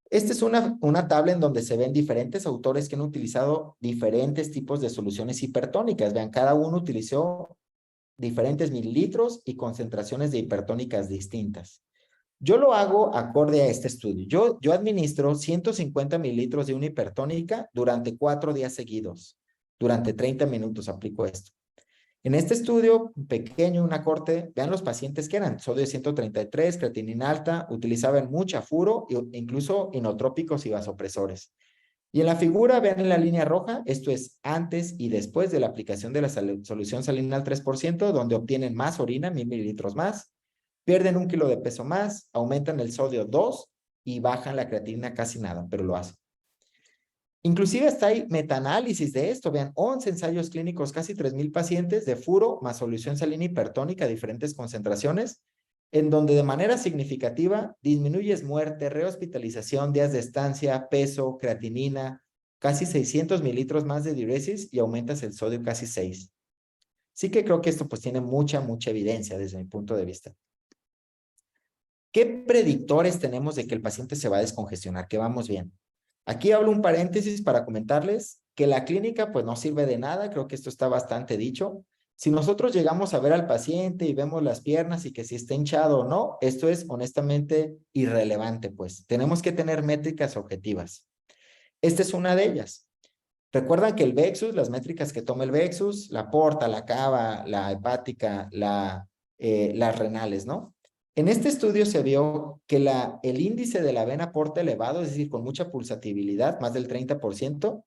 Esta es una tabla en donde se ven diferentes autores que han utilizado diferentes tipos de soluciones hipertónicas. Vean, cada uno utilizó diferentes mililitros y concentraciones de hipertónicas distintas. Yo lo hago acorde a este estudio. Yo administro 150 mililitros de una hipertónica durante 4 días seguidos. Durante 30 minutos aplico esto. En este estudio pequeño, una corte, vean los pacientes que eran sodio 133, creatinina alta, utilizaban mucha furo e incluso inotrópicos y vasopresores. Y en la figura, vean en la línea roja, esto es antes y después de la aplicación de la solución salina al 3%, donde obtienen más orina, 1000 mililitros más, pierden 1 kilo de peso más, aumentan el sodio 2 y bajan la creatinina casi nada, pero lo hacen. Inclusive hasta hay metaanálisis de esto, vean, 11 ensayos clínicos, casi 3000 pacientes de furo más solución salina hipertónica a diferentes concentraciones, en donde de manera significativa disminuyes muerte, rehospitalización, días de estancia, peso, creatinina, casi 600 mililitros más de diuresis y aumentas el sodio casi 6. Sí que creo que esto pues tiene mucha evidencia desde mi punto de vista. ¿Qué predictores tenemos de que el paciente se va a descongestionar? Que vamos bien. Aquí hablo un paréntesis para comentarles que la clínica pues no sirve de nada, creo que esto está bastante dicho. Si nosotros llegamos a ver al paciente y vemos las piernas y que si está hinchado o no, esto es honestamente irrelevante, pues. Tenemos que tener métricas objetivas. Esta es una de ellas. Recuerdan que el Vexus, las métricas que toma el Vexus, la porta, la cava, la hepática, las renales, ¿no? En este estudio se vio que el índice de la vena porta elevado, es decir, con mucha pulsatividad, más del 30%,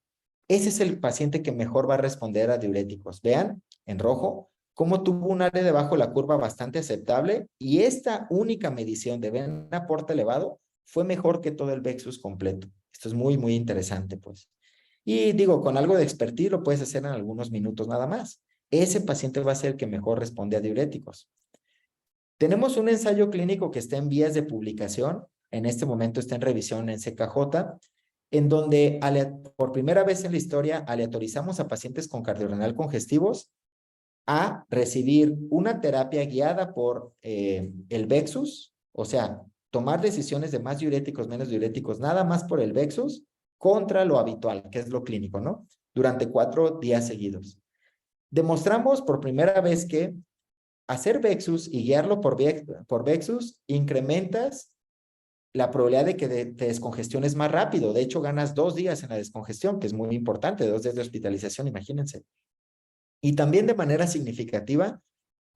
ese es el paciente que mejor va a responder a diuréticos. Vean, en rojo, cómo tuvo un área debajo de la curva bastante aceptable y esta única medición de vena porta elevado fue mejor que todo el Vexus completo. Esto es muy interesante, pues. Y digo, con algo de expertise lo puedes hacer en algunos minutos nada más. Ese paciente va a ser el que mejor responde a diuréticos. Tenemos un ensayo clínico que está en vías de publicación, en este momento está en revisión en CKJ, en donde por primera vez en la historia aleatorizamos a pacientes con cardiorrenal congestivos a recibir una terapia guiada por el Vexus, o sea, tomar decisiones de más diuréticos, menos diuréticos, nada más por el Vexus, contra lo habitual, que es lo clínico, ¿no? Durante 4 días seguidos. Demostramos por primera vez que hacer Vexus y guiarlo por Vexus incrementas la probabilidad de que te descongestiones más rápido. De hecho, ganas 2 días en la descongestión, que es muy importante, 2 días de hospitalización, imagínense. Y también de manera significativa,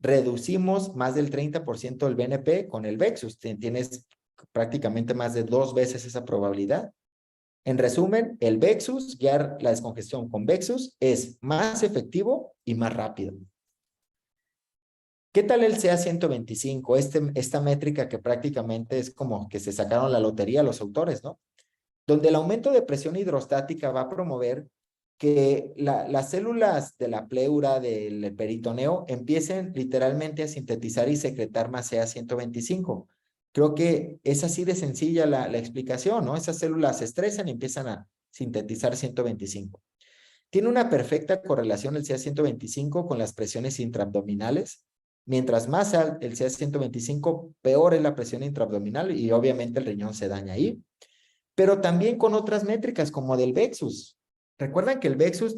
reducimos más del 30% el BNP con el Vexus. Tienes prácticamente más de 2 veces esa probabilidad. En resumen, el Vexus, guiar la descongestión con Vexus, es más efectivo y más rápido. ¿Qué tal el CA125? Esta métrica que prácticamente es como que se sacaron la lotería los autores, ¿no? Donde el aumento de presión hidrostática va a promover que las células de la pleura, del peritoneo, empiecen literalmente a sintetizar y secretar más CA125. Creo que es así de sencilla la explicación, ¿no? Esas células se estresan y empiezan a sintetizar 125. Tiene una perfecta correlación el CA125 con las presiones intraabdominales. Mientras más alto el CA125, peor es la presión intraabdominal y obviamente el riñón se daña ahí. Pero también con otras métricas como del Vexus. Recuerdan que el Vexus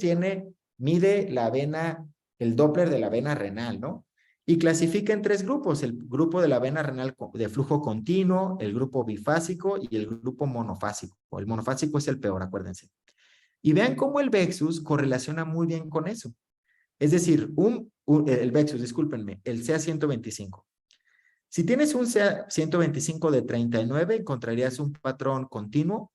mide la vena, el Doppler de la vena renal, ¿no? Y clasifica en 3 grupos, el grupo de la vena renal de flujo continuo, el grupo bifásico y el grupo monofásico. El monofásico es el peor, acuérdense. Y vean cómo el Vexus correlaciona muy bien con eso. Es decir, el Vexus, discúlpenme, el CA125. Si tienes un CA125 de 39, encontrarías un patrón continuo,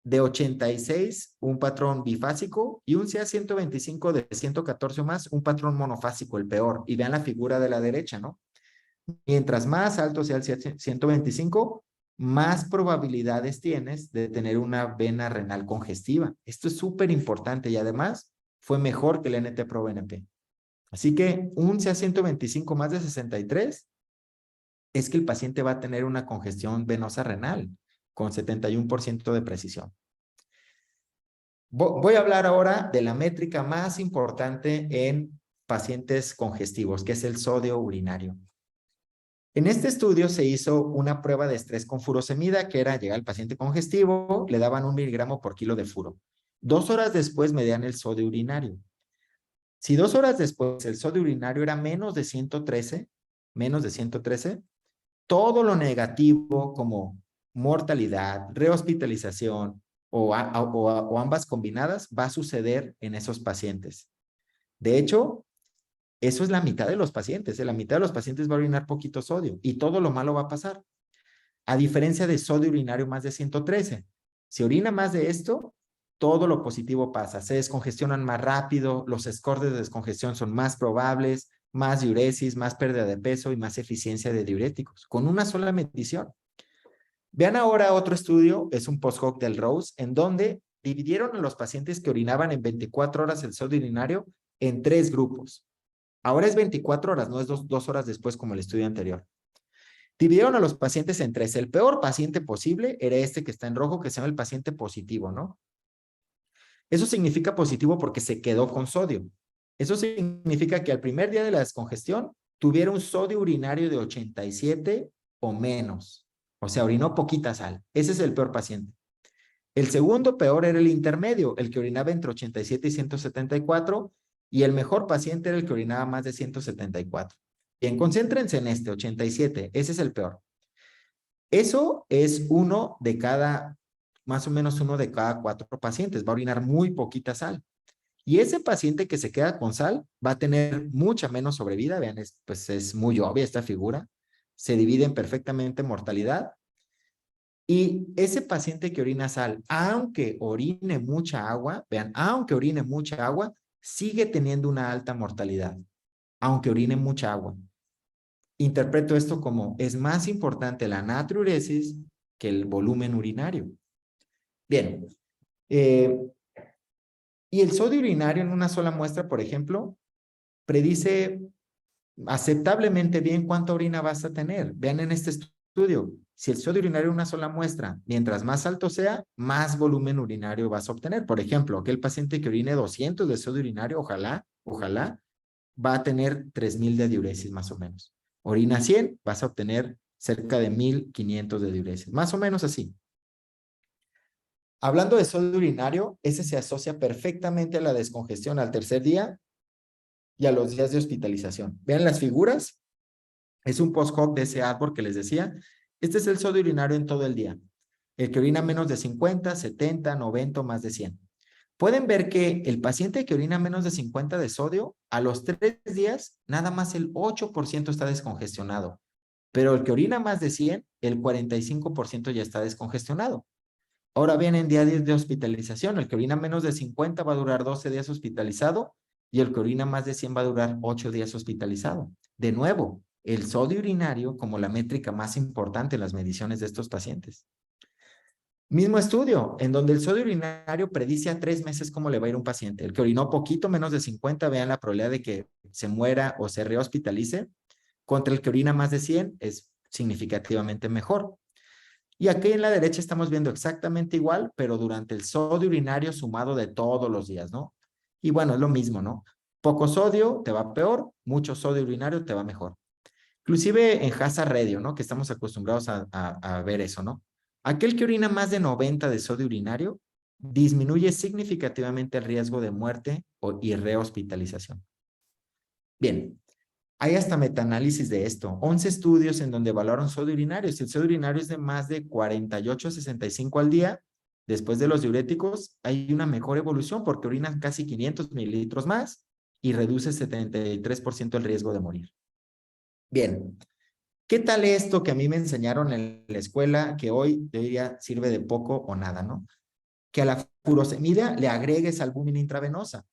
de 86, un patrón bifásico, y un CA125 de 114 o más, un patrón monofásico, el peor. Y vean la figura de la derecha, ¿no? Mientras más alto sea el CA125, más probabilidades tienes de tener una vena renal congestiva. Esto es súper importante y además fue mejor que el NT-proBNP. Así que un CA125 más de 63 es que el paciente va a tener una congestión venosa renal con 71% de precisión. Voy a hablar ahora de la métrica más importante en pacientes congestivos, que es el sodio urinario. En este estudio se hizo una prueba de estrés con furosemida, que era llegar al paciente congestivo, le daban 1 miligramo por kilo de furo. 2 horas después medían el sodio urinario. Si 2 horas después el sodio urinario era menos de 113, todo lo negativo como mortalidad, rehospitalización o ambas combinadas va a suceder en esos pacientes. De hecho, eso es la mitad de los pacientes. La mitad de los pacientes va a orinar poquito sodio y todo lo malo va a pasar. A diferencia de sodio urinario más de 113. Si orina más de esto, todo lo positivo pasa. Se descongestionan más rápido, los scores de descongestión son más probables, más diuresis, más pérdida de peso y más eficiencia de diuréticos, con una sola medición. Vean ahora otro estudio, es un post-hoc del Rose, en donde dividieron a los pacientes que orinaban en 24 horas el sodio urinario en 3 grupos. Ahora es 24 horas, no es 2 horas después como el estudio anterior. Dividieron a los pacientes en 3. El peor paciente posible era este que está en rojo, que se llama el paciente positivo, ¿no? Eso significa positivo porque se quedó con sodio. Eso significa que al primer día de la descongestión tuviera un sodio urinario de 87 o menos. O sea, orinó poquita sal. Ese es el peor paciente. El segundo peor era el intermedio, el que orinaba entre 87 y 174, y el mejor paciente era el que orinaba más de 174. Bien, concéntrense en este, 87, ese es el peor. Eso es más o menos 1 de cada 4 pacientes, va a orinar muy poquita sal. Y ese paciente que se queda con sal va a tener mucha menos sobrevida, vean, pues es muy obvia esta figura, se dividen perfectamente en mortalidad. Y ese paciente que orina sal, aunque orine mucha agua, vean, aunque orine mucha agua, sigue teniendo una alta mortalidad, aunque orine mucha agua. Interpreto esto como, es más importante la natriuresis que el volumen urinario. Bien, y el sodio urinario en una sola muestra, por ejemplo, predice aceptablemente bien cuánta orina vas a tener. Vean en este estudio, si el sodio urinario en una sola muestra, mientras más alto sea, más volumen urinario vas a obtener. Por ejemplo, aquel paciente que orine 200 de sodio urinario, ojalá, va a tener 3000 de diuresis más o menos. Orina 100, vas a obtener cerca de 1500 de diuresis, más o menos así. Hablando de sodio urinario, ese se asocia perfectamente a la descongestión al tercer día y a los días de hospitalización. Vean las figuras. Es un post-hoc de ese árbol que les decía. Este es el sodio urinario en todo el día. El que orina menos de 50, 70, 90 o más de 100. Pueden ver que el paciente que orina menos de 50 de sodio, a los 3 días, nada más el 8% está descongestionado. Pero el que orina más de 100, el 45% ya está descongestionado. Ahora bien, en día 10 de hospitalización, el que orina menos de 50 va a durar 12 días hospitalizado y el que orina más de 100 va a durar 8 días hospitalizado. De nuevo, el sodio urinario como la métrica más importante en las mediciones de estos pacientes. Mismo estudio, en donde el sodio urinario predice a 3 meses cómo le va a ir a un paciente. El que orinó poquito, menos de 50, vean la probabilidad de que se muera o se rehospitalice, contra el que orina más de 100 es significativamente mejor. Y aquí en la derecha estamos viendo exactamente igual, pero durante el sodio urinario sumado de todos los días, ¿no? Y bueno, es lo mismo, ¿no? Poco sodio te va peor, mucho sodio urinario te va mejor. Inclusive en hazard radio, ¿no? Que estamos acostumbrados a ver eso, ¿no? Aquel que orina más de 90 de sodio urinario disminuye significativamente el riesgo de muerte y rehospitalización. Bien, hay hasta metaanálisis de esto. 11 estudios en donde evaluaron sodio urinario. Si el sodio urinario es de más de 48 a 65 al día, después de los diuréticos, hay una mejor evolución porque orinan casi 500 mililitros más y reduce 73% el riesgo de morir. Bien, ¿qué tal esto que a mí me enseñaron en la escuela que hoy yo diría sirve de poco o nada, ¿no? Que a la furosemida le agregues albúmina intravenosa.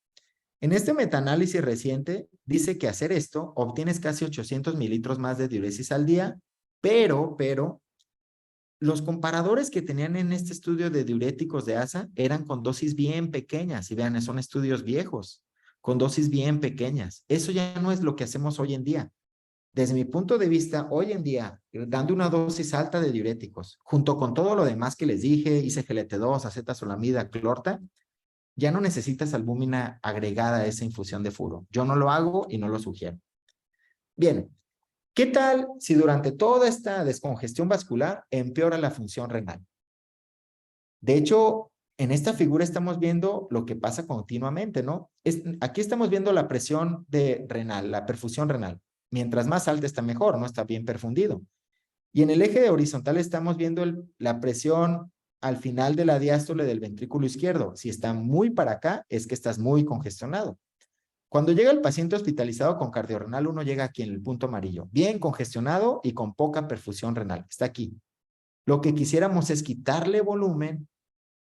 En este metaanálisis reciente dice que hacer esto obtienes casi 800 mililitros más de diuresis al día, pero los comparadores que tenían en este estudio de diuréticos de ASA eran con dosis bien pequeñas, y vean, son estudios viejos, con dosis bien pequeñas. Eso ya no es lo que hacemos hoy en día. Desde mi punto de vista, hoy en día, dando una dosis alta de diuréticos, junto con todo lo demás que les dije, ICGLT2, acetazolamida, clorta, ya no necesitas albúmina agregada a esa infusión de furo. Yo no lo hago y no lo sugiero. Bien, ¿qué tal si durante toda esta descongestión vascular empeora la función renal? De hecho, en esta figura estamos viendo lo que pasa continuamente, ¿no? Aquí estamos viendo la presión renal, la perfusión renal. Mientras más alta está mejor, ¿no? Está bien perfundido. Y en el eje horizontal estamos viendo la presión al final de la diástole del ventrículo izquierdo. Si está muy para acá, es que estás muy congestionado. Cuando llega el paciente hospitalizado con cardiorrenal, uno llega aquí en el punto amarillo, bien congestionado y con poca perfusión renal. Está aquí. Lo que quisiéramos es quitarle volumen,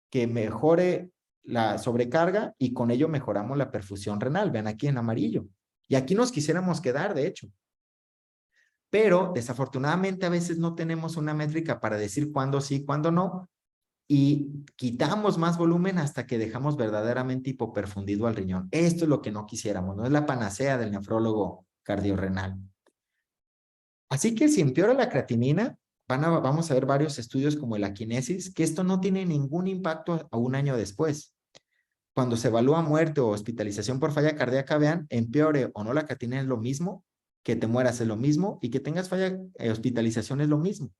que mejore la sobrecarga y con ello mejoramos la perfusión renal. Vean aquí en amarillo. Y aquí nos quisiéramos quedar, de hecho. Pero desafortunadamente a veces no tenemos una métrica para decir cuándo sí, cuándo no, y quitamos más volumen hasta que dejamos verdaderamente hipoperfundido al riñón. Esto es lo que no quisiéramos, no es la panacea del nefrólogo cardiorrenal. Así que si empeora la creatinina, vamos a ver varios estudios como el Aquinesis, que esto no tiene ningún impacto a un año después. Cuando se evalúa muerte o hospitalización por falla cardíaca, vean, empeore o no la creatinina es lo mismo, que te mueras es lo mismo y que tengas falla hospitalización es lo mismo.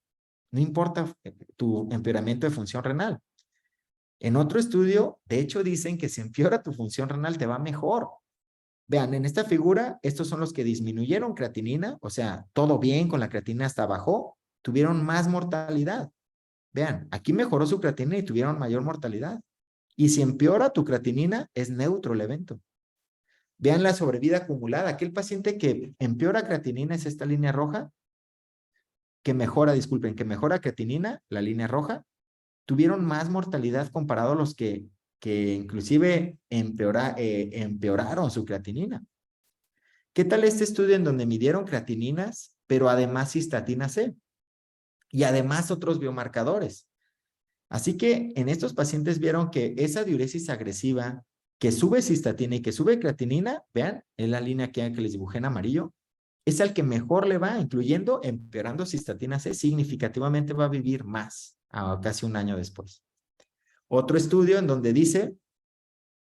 No importa tu empeoramiento de función renal. En otro estudio, de hecho, dicen que si empeora tu función renal te va mejor. Vean, en esta figura, estos son los que disminuyeron creatinina, o sea, todo bien con la creatinina hasta bajó, tuvieron más mortalidad. Vean, aquí mejoró su creatinina y tuvieron mayor mortalidad. Y si empeora tu creatinina, es neutro el evento. Vean la sobrevida acumulada. Aquel paciente que empeora creatinina es esta línea roja, que mejora creatinina, la línea roja, tuvieron más mortalidad comparado a los que inclusive empeoraron su creatinina. ¿Qué tal este estudio en donde midieron creatininas, pero además cistatina C? Y además otros biomarcadores. Así que en estos pacientes vieron que esa diuresis agresiva que sube cistatina y que sube creatinina, vean, es la línea que les dibujé en amarillo, es al que mejor le va, incluyendo empeorando cistatina C, significativamente va a vivir más, casi un año después. Otro estudio en donde dice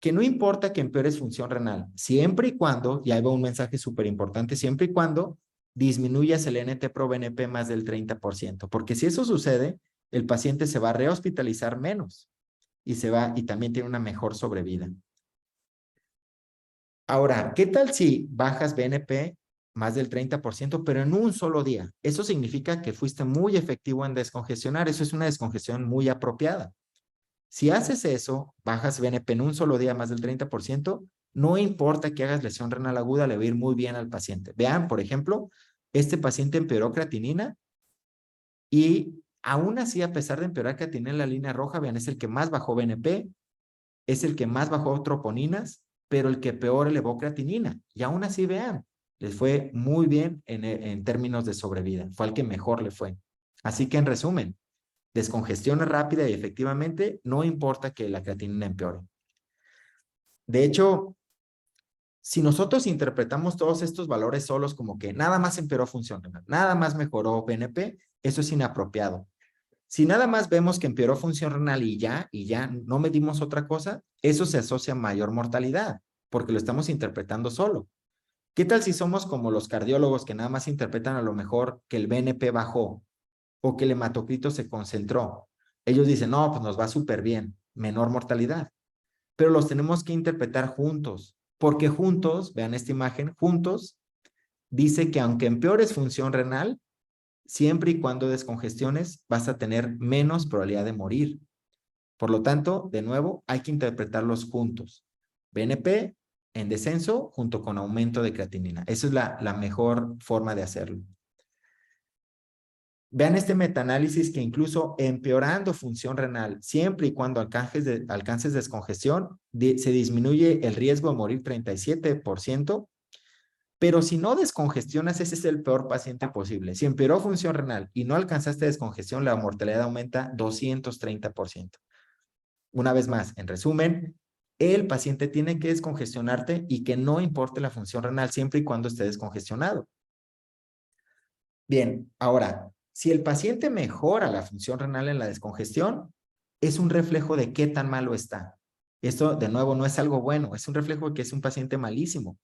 que no importa que empeores función renal, siempre y cuando, y ahí va un mensaje súper importante, siempre y cuando disminuyas el NT-proBNP más del 30%, porque si eso sucede, el paciente se va a rehospitalizar menos y también tiene una mejor sobrevida. Ahora, ¿qué tal si bajas BNP más del 30%, pero en un solo día? Eso significa que fuiste muy efectivo en descongestionar. Eso es una descongestión muy apropiada. Si haces eso, bajas BNP en un solo día más del 30%, no importa que hagas lesión renal aguda, le va a ir muy bien al paciente. Vean, por ejemplo, este paciente empeoró creatinina y aún así, a pesar de empeorar creatinina en la línea roja, vean, es el que más bajó BNP, es el que más bajó troponinas, pero el que peor elevó creatinina. Y aún así, vean, les fue muy bien en términos de sobrevida. Fue al que mejor le fue. Así que, en resumen, descongestiona rápida y efectivamente, no importa que la creatinina empeore. De hecho, si nosotros interpretamos todos estos valores solos como que nada más empeoró función renal, nada más mejoró BNP, eso es inapropiado. Si nada más vemos que empeoró función renal y ya no medimos otra cosa, eso se asocia a mayor mortalidad, porque lo estamos interpretando solo. ¿Qué tal si somos como los cardiólogos que nada más interpretan a lo mejor que el BNP bajó o que el hematocrito se concentró? Ellos dicen, no, pues nos va súper bien, menor mortalidad. Pero los tenemos que interpretar juntos, porque juntos, vean esta imagen, juntos, dice que aunque empeores función renal, siempre y cuando descongestiones, vas a tener menos probabilidad de morir. Por lo tanto, de nuevo, hay que interpretarlos juntos. BNP en descenso junto con aumento de creatinina. Esa es la mejor forma de hacerlo. Vean este metaanálisis que incluso empeorando función renal, siempre y cuando alcances descongestión, se disminuye el riesgo de morir 37%. Pero si no descongestionas, ese es el peor paciente posible. Si empeoró función renal y no alcanzaste descongestión, la mortalidad aumenta 230%. Una vez más, en resumen, el paciente tiene que descongestionarte y que no importe la función renal siempre y cuando esté descongestionado. Bien, ahora, si el paciente mejora la función renal en la descongestión, es un reflejo de qué tan malo está. Esto, de nuevo, no es algo bueno, es un reflejo de que es un paciente malísimo.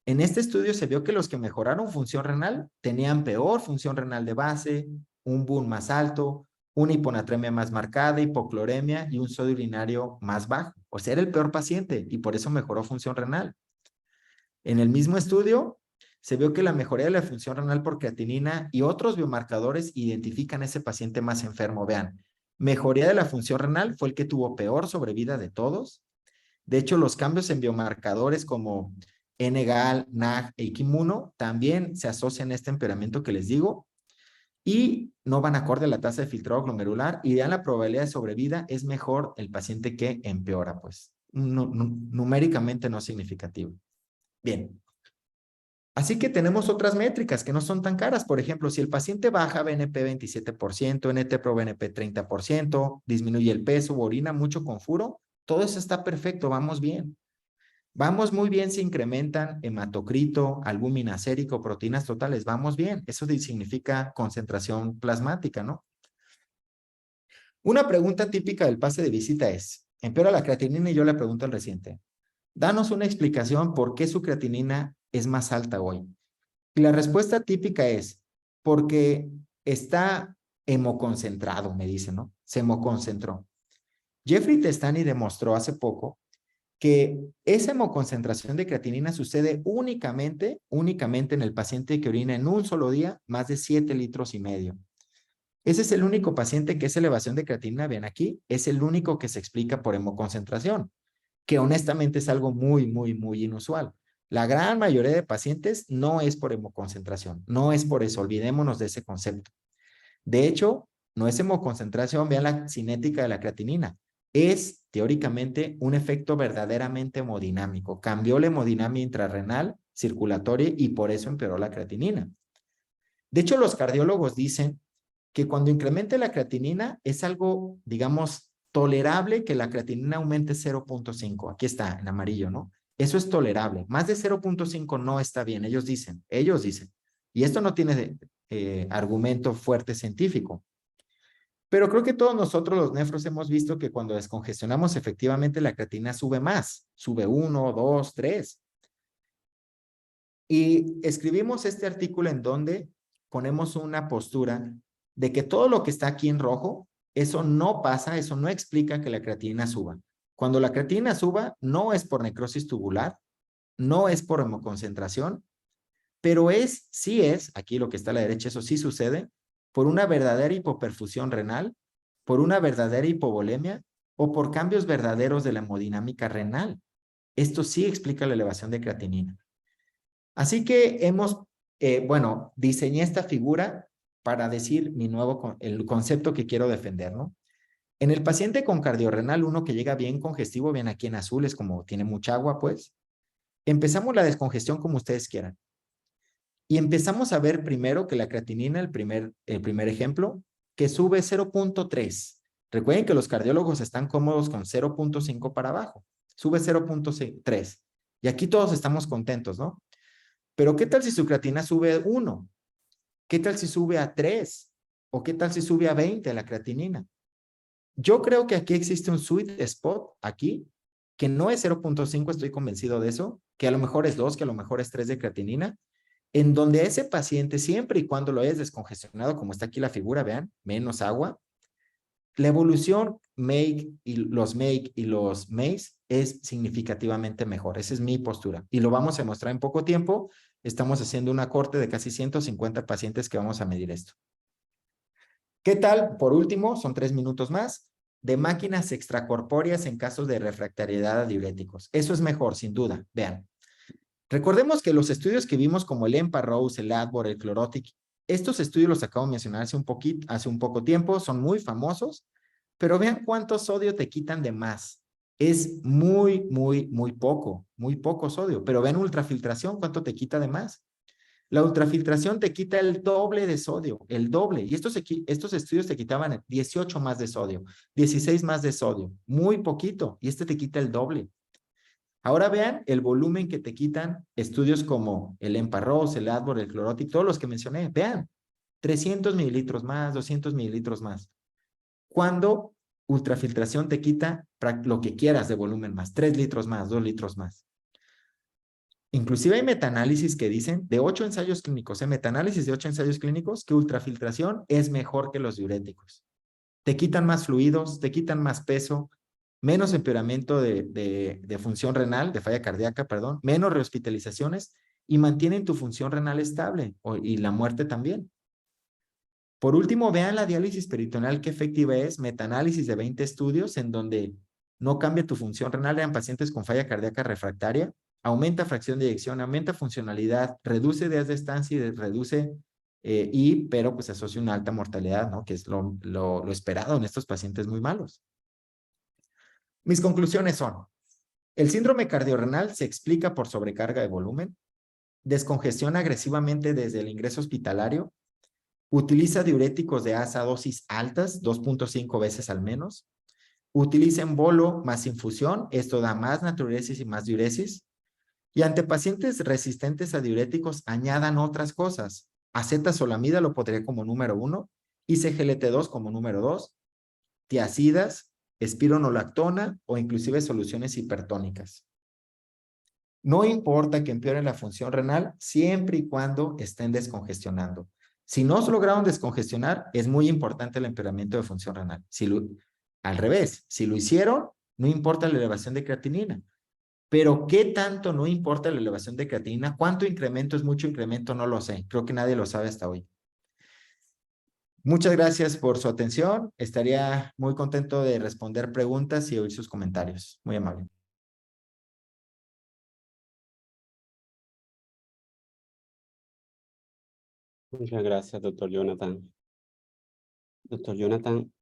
En este estudio se vio que los que mejoraron función renal tenían peor función renal de base, un BUN más alto, una hiponatremia más marcada, hipocloremia y un sodio urinario más bajo. O sea, era el peor paciente y por eso mejoró función renal. En el mismo estudio se vio que la mejoría de la función renal por creatinina y otros biomarcadores identifican a ese paciente más enfermo. Vean, mejoría de la función renal fue el que tuvo peor sobrevida de todos. De hecho, los cambios en biomarcadores como NGAL, NAG e IKIM-1 también se asocian a este empeoramiento que les digo y no van acorde a la tasa de filtrado glomerular y dan la probabilidad de sobrevida es mejor el paciente que empeora, pues numéricamente no significativo. Bien. Así que tenemos otras métricas que no son tan caras. Por ejemplo, si el paciente baja BNP 27%, NT-proBNP 30%, disminuye el peso, orina mucho con furo, todo eso está perfecto, vamos bien. Vamos muy bien si incrementan hematocrito, albúmina sérico, proteínas totales, vamos bien. Eso significa concentración plasmática, ¿no? Una pregunta típica del pase de visita es, empeora la creatinina y yo le pregunto al reciente, danos una explicación por qué su creatinina es más alta hoy. Y la respuesta típica es, porque está hemoconcentrado, me dice, ¿no? Se hemoconcentró. Jeffrey Testani demostró hace poco que esa hemoconcentración de creatinina sucede únicamente en el paciente que orina en un solo día más de 7 litros y medio. Ese es el único paciente que esa elevación de creatinina, vean aquí, es el único que se explica por hemoconcentración, que honestamente es algo muy, muy, muy inusual. La gran mayoría de pacientes no es por hemoconcentración, no es por eso, olvidémonos de ese concepto. De hecho, no es hemoconcentración, vean la cinética de la creatinina, es teóricamente un efecto verdaderamente hemodinámico. Cambió la hemodinamia intrarrenal, circulatoria y por eso empeoró la creatinina. De hecho, los cardiólogos dicen que cuando incremente la creatinina es algo, digamos, tolerable que la creatinina aumente 0.5. Aquí está, en amarillo, ¿no? Eso es tolerable. Más de 0.5 no está bien, ellos dicen. Y esto no tiene argumento fuerte científico. Pero creo que todos nosotros los nefros hemos visto que cuando descongestionamos efectivamente la creatinina sube más, sube 1, 2, 3. Y escribimos este artículo en donde ponemos una postura de que todo lo que está aquí en rojo, eso no pasa, eso no explica que la creatinina suba. Cuando la creatinina suba, no es por necrosis tubular, no es por hemoconcentración, pero sí es, aquí lo que está a la derecha, eso sí sucede, por una verdadera hipoperfusión renal, por una verdadera hipovolemia o por cambios verdaderos de la hemodinámica renal. Esto sí explica la elevación de creatinina. Así que diseñé esta figura para decir el concepto que quiero defender, ¿no? En el paciente con cardiorrenal 1 que llega bien congestivo, bien aquí en azul, es como tiene mucha agua, pues, empezamos la descongestión como ustedes quieran. Y empezamos a ver primero que la creatinina, el primer ejemplo, que sube 0.3. Recuerden que los cardiólogos están cómodos con 0.5 para abajo. Sube 0.3. Y aquí todos estamos contentos, ¿no? Pero ¿qué tal si su creatinina sube 1? ¿Qué tal si sube a 3? ¿O qué tal si sube a 20 la creatinina? Yo creo que aquí existe un sweet spot, aquí, que no es 0.5, estoy convencido de eso, que a lo mejor es 2, que a lo mejor es 3 de creatinina, en donde ese paciente, siempre y cuando lo hayas descongestionado, como está aquí la figura, vean, menos agua, la evolución MAKE y los MACE es significativamente mejor. Esa es mi postura. Y lo vamos a mostrar en poco tiempo. Estamos haciendo una corte de casi 150 pacientes que vamos a medir esto. ¿Qué tal? Por último, son 3 minutos más, de máquinas extracorpóreas en casos de refractariedad a diuréticos. Eso es mejor, sin duda. Vean. Recordemos que los estudios que vimos como el EMPA-ROSE, el ADVOR, el Chlorotic, estos estudios los acabo de mencionar hace un poco tiempo, son muy famosos, pero vean cuánto sodio te quitan de más. Es muy poco sodio, pero vean ultrafiltración, cuánto te quita de más. La ultrafiltración te quita el doble de sodio, el doble. Y estos estudios te quitaban 18 más de sodio, 16 más de sodio, muy poquito, y este te quita el doble. Ahora vean el volumen que te quitan estudios como el EMPA-ROSE, el ADVOR, el Chlorotic, todos los que mencioné. Vean, 300 mililitros más, 200 mililitros más. Cuando ultrafiltración te quita lo que quieras de volumen más, 3 litros más, 2 litros más. Inclusive hay metaanálisis que dicen, de 8 ensayos clínicos, metaanálisis de 8 ensayos clínicos, que ultrafiltración es mejor que los diuréticos. Te quitan más fluidos, te quitan más peso, menos empeoramiento de función renal, de falla cardíaca, perdón, menos rehospitalizaciones y mantienen tu función renal estable y la muerte también. Por último, vean la diálisis peritoneal, qué efectiva es, metaanálisis de 20 estudios en donde no cambia tu función renal, eran pacientes con falla cardíaca refractaria, aumenta fracción de eyección, aumenta funcionalidad, reduce días de estancia y reduce pero pues asocia una alta mortalidad, ¿no? Que es lo esperado en estos pacientes muy malos. Mis conclusiones son, el síndrome cardiorrenal se explica por sobrecarga de volumen, descongestiona agresivamente desde el ingreso hospitalario, utiliza diuréticos de asa a dosis altas, 2.5 veces al menos, utiliza embolo más infusión, esto da más natriuresis y más diuresis, y ante pacientes resistentes a diuréticos añadan otras cosas. Acetazolamida lo pondría como número 1, ICGLT2 como número 2, tiacidas, espironolactona o inclusive soluciones hipertónicas. No importa que empeoren la función renal siempre y cuando estén descongestionando. Si no se lograron descongestionar, es muy importante el empeoramiento de función renal. Al revés, si lo hicieron, no importa la elevación de creatinina. Pero ¿qué tanto no importa la elevación de creatinina? ¿Cuánto incremento es mucho incremento? No lo sé. Creo que nadie lo sabe hasta hoy. Muchas gracias por su atención. Estaría muy contento de responder preguntas y oír sus comentarios. Muy amable. Muchas gracias, doctor Jonathan. Doctor Jonathan,